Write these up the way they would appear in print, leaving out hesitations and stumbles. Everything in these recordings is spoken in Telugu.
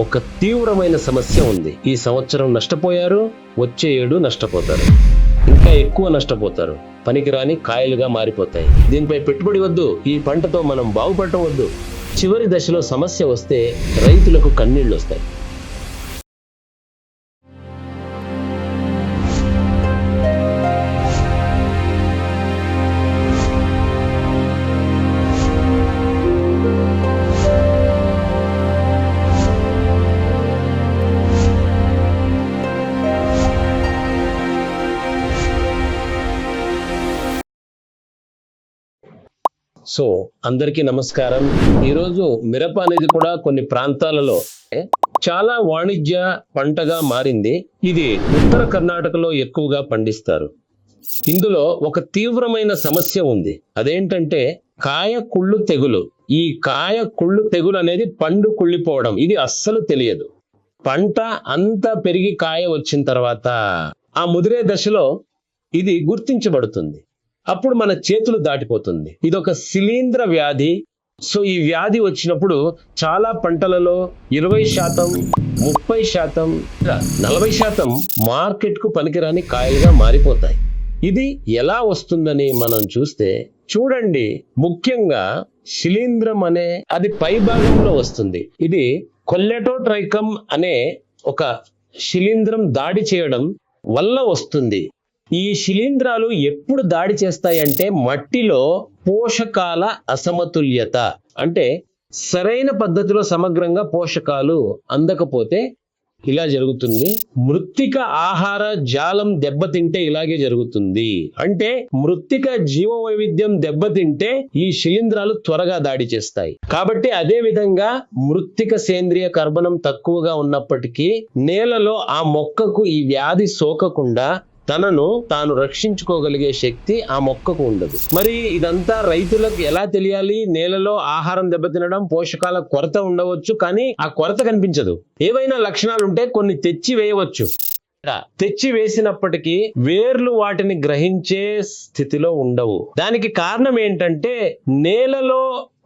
ఒక తీవ్రమైన సమస్య ఉంది. ఈ సంవత్సరం నష్టపోయారు, వచ్చే ఏడు నష్టపోతారు, ఇంకా ఎక్కువ నష్టపోతారు. పనికిరాని కాయలుగా మారిపోతాయి. దీనిపై పెట్టుబడి వద్దు, ఈ పంటతో మనం బాగుపడటం వద్దు. చివరి దశలో సమస్య వస్తే రైతులకు కన్నీళ్లు వస్తాయి. సో అందరికీ నమస్కారం. ఈరోజు మిరప అనేది కూడా కొన్ని ప్రాంతాలలో చాలా వాణిజ్య పంటగా మారింది. ఇది ఉత్తర కర్ణాటకలో ఎక్కువగా పండిస్తారు. ఇందులో ఒక తీవ్రమైన సమస్య ఉంది. అదేంటంటే కాయ కుళ్ళు తెగులు. ఈ కాయ కుళ్ళు తెగులు అనేది పండు కుళ్ళిపోవడం. ఇది అస్సలు తెలియదు. పంట అంతా పెరిగి కాయ వచ్చిన తర్వాత ఆ ముదిరే దశలో ఇది గుర్తించబడుతుంది. అప్పుడు మన చేతులు దాటిపోతుంది. ఇది ఒక శిలీంధ్ర వ్యాధి. సో ఈ వ్యాధి వచ్చినప్పుడు చాలా పంటలలో 20%, 30%, 40% మార్కెట్కు పనికిరాని కాయలుగా మారిపోతాయి. ఇది ఎలా వస్తుందని మనం చూస్తే చూడండి, ముఖ్యంగా శిలీంధ్రం అనే అది పై భాగంలో వస్తుంది. ఇది కొల్లెటోట్రైకమ్ అనే ఒక శిలీంధ్రం దాడి చేయడం వల్ల వస్తుంది. ఈ శిలీంధ్రాలు ఎప్పుడు దాడి చేస్తాయంటే మట్టిలో పోషకాల అసమతుల్యత, అంటే సరైన పద్ధతిలో సమగ్రంగా పోషకాలు అందకపోతే ఇలా జరుగుతుంది. మృత్తిక ఆహార జాలం దెబ్బతింటే ఇలాగే జరుగుతుంది. అంటే మృత్తిక జీవ వైవిధ్యం దెబ్బతింటే ఈ శిలీంధ్రాలు త్వరగా దాడి చేస్తాయి. కాబట్టి అదే విధంగా మృత్తిక సేంద్రియ కర్బనం తక్కువగా ఉన్నప్పటికీ నేలలో ఆ మొక్కకు ఈ వ్యాధి సోకకుండా తనను తాను రక్షించుకోగలిగే శక్తి ఆ మొక్కకు ఉండదు. మరి ఇదంతా రైతులకు ఎలా తెలియాలి? నేలలో ఆహారం దెబ్బతినడం, పోషకాల కొరత ఉండవచ్చు, కానీ ఆ కొరత కనిపించదు. ఏవైనా లక్షణాలు ఉంటే కొన్ని తెచ్చి వేయవచ్చు. తెచ్చి వేసినప్పటికీ వేర్లు వాటిని గ్రహించే స్థితిలో ఉండవు. దానికి కారణం ఏంటంటే నేలలో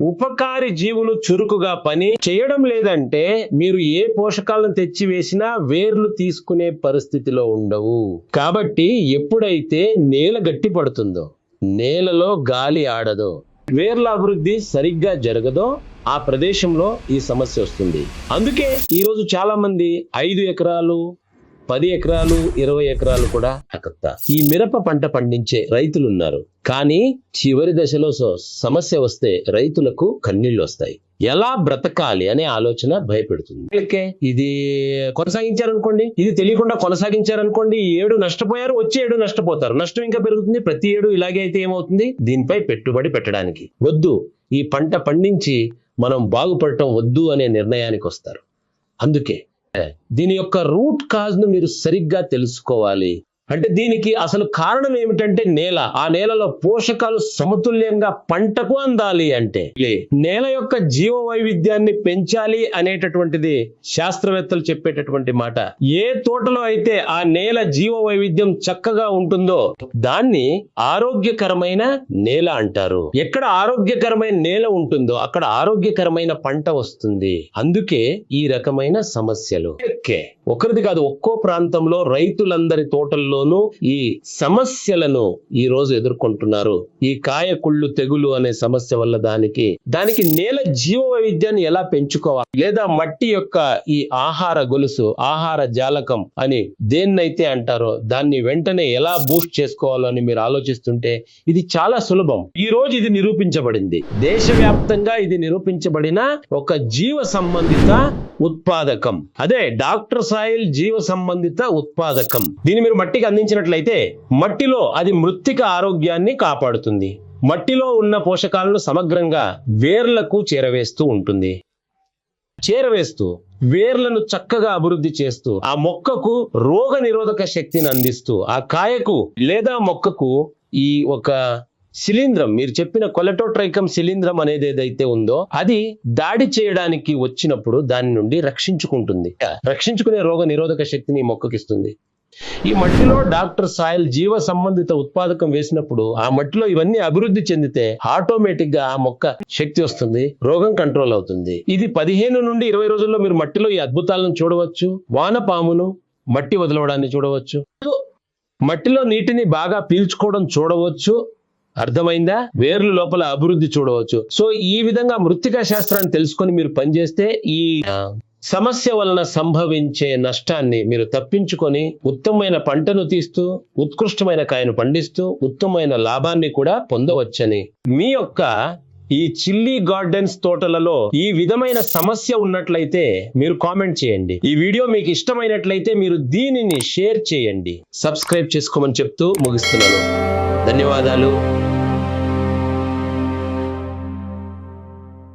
ఉపకారి జీవులు చురుకుగా పని చేయడం లేదంటే మీరు ఏ పోషకాలను తెచ్చి వేసినా వేర్లు తీసుకునే పరిస్థితిలో ఉండవు. కాబట్టి ఎప్పుడైతే నేల గట్టి పడుతుందో, నేలలో గాలి ఆడదో, వేర్ల అభివృద్ధి సరిగ్గా జరగదో ఆ ప్రదేశంలో ఈ సమస్య వస్తుంది. అందుకే ఈరోజు చాలా మంది 5 ఎకరాలు, 10 ఎకరాలు, 20 ఎకరాలు కూడా ఈ మిరప పంట పండించే రైతులు ఉన్నారు. కానీ చివరి దశలో సమస్య వస్తే రైతులకు కన్నీళ్లు వస్తాయి. ఎలా బ్రతకాలి అనే ఆలోచన భయపెడుతుంది. ఇది కొనసాగించారనుకోండి, ఇది తెలియకుండా కొనసాగించారనుకోండి, ఈ ఏడు నష్టపోయారు, వచ్చే ఏడు నష్టపోతారు. నష్టం ఇంకా పెరుగుతుంది. ప్రతి ఏడు ఇలాగే అయితే ఏమవుతుంది? దీనిపై పెట్టుబడి పెట్టడానికి వద్దు, ఈ పంట పండించి మనం బాగుపడటం వద్దు అనే నిర్ణయానికి వస్తారు. అందుకే దీని యొక్క రూట్ కాజ్ ను మీరు సరిగ్గా తెలుసుకోవాలి. అంటే దీనికి అసలు కారణం ఏమిటంటే నేల. ఆ నేలలో పోషకాలు సమతుల్యంగా పంటకు అందాలి అంటే నేల యొక్క జీవ వైవిధ్యాన్ని పెంచాలి అనేటటువంటిది శాస్త్రవేత్తలు చెప్పేటటువంటి మాట. ఏ తోటలో అయితే ఆ నేల జీవ వైవిధ్యం చక్కగా ఉంటుందో దాన్ని ఆరోగ్యకరమైన నేల అంటారు. ఎక్కడ ఆరోగ్యకరమైన నేల ఉంటుందో అక్కడ ఆరోగ్యకరమైన పంట వస్తుంది. అందుకే ఈ రకమైన సమస్యలు ఒకరిది కాదు, ఒక్కో ప్రాంతంలో రైతులందరి తోటల్లోనూ ఈ సమస్యలను ఈ రోజు ఎదుర్కొంటున్నారు. ఈ కాయ కుళ్ళు తెగులు అనే సమస్య వల్ల దానికి నేల జీవ వైవిధ్యాన్ని ఎలా పెంచుకోవాలి, లేదా మట్టి యొక్క ఈ ఆహార గొలుసు, ఆహార జాలకం అని దేన్నైతే అంటారో దాన్ని వెంటనే ఎలా బూస్ట్ చేసుకోవాలో అని మీరు ఆలోచిస్తుంటే ఇది చాలా సులభం. ఈ రోజు ఇది నిరూపించబడింది. దేశవ్యాప్తంగా ఇది నిరూపించబడిన ఒక జీవ సంబంధిత ఉత్పాదకం. అదే డాక్టర్ సాయిల్ జీవ సంబంధిత ఉత్పాదకం. దీన్ని మీరు మట్టికి అందించినట్లయితే మట్టిలో అది మృత్తిక ఆరోగ్యాన్ని కాపాడుతుంది. మట్టిలో ఉన్న పోషకాలను సమగ్రంగా వేర్లకు చేరవేస్తూ ఉంటుంది. చేరవేస్తూ వేర్లను చక్కగా అభివృద్ధి చేస్తూ ఆ మొక్కకు రోగ నిరోధక శక్తిని అందిస్తూ ఆ కాయకు లేదా మొక్కకు ఈ ఒక శిలీంధ్రం, మీరు చెప్పిన కొల్లెటోట్రైకమ్ శిలీంధ్రం అనేది ఏదైతే ఉందో అది దాడి చేయడానికి వచ్చినప్పుడు దాని నుండి రక్షించుకుంటుంది. రక్షించుకునే రోగ నిరోధక శక్తిని మొక్కకిస్తుంది. ఈ మట్టిలో డాక్టర్ సాయిల్ జీవ సంబంధిత ఉత్పాదకం వేసినప్పుడు ఆ మట్టిలో ఇవన్నీ అభివృద్ధి చెందితే ఆటోమేటిక్ గా ఆ మొక్క శక్తి వస్తుంది, రోగం కంట్రోల్ అవుతుంది. ఇది 15 నుండి 20 రోజుల్లో మీరు మట్టిలో ఈ అద్భుతాలను చూడవచ్చు. వానపామును మట్టి వదలవడాన్ని చూడవచ్చు, మట్టిలో నీటిని బాగా పీల్చుకోవడం చూడవచ్చు. అర్థమైందా? వేర్లు లోపల అభివృద్ధి చూడవచ్చు. సో ఈ విధంగా మృత్తికా శాస్త్రాన్ని తెలుసుకొని మీరు పనిచేస్తే ఈ సమస్య వలన సంభవించే నష్టాన్ని మీరు తప్పించుకొని ఉత్తమమైన పంటను తీస్తూ ఉత్కృష్టమైన కాయను పండిస్తూ ఉత్తమమైన లాభాన్ని కూడా పొందవచ్చని, మీ యొక్క ఈ చిల్లీ గార్డెన్స్ తోటలలో ఈ విధమైన సమస్య ఉన్నట్లయితే మీరు కామెంట్ చేయండి. ఈ వీడియో మీకు ఇష్టమైనట్లయితే మీరు దీనిని షేర్ చేయండి. సబ్స్క్రైబ్ చేసుకోమని చెప్తూ ముగిస్తున్నాను. ధన్యవాదాలు.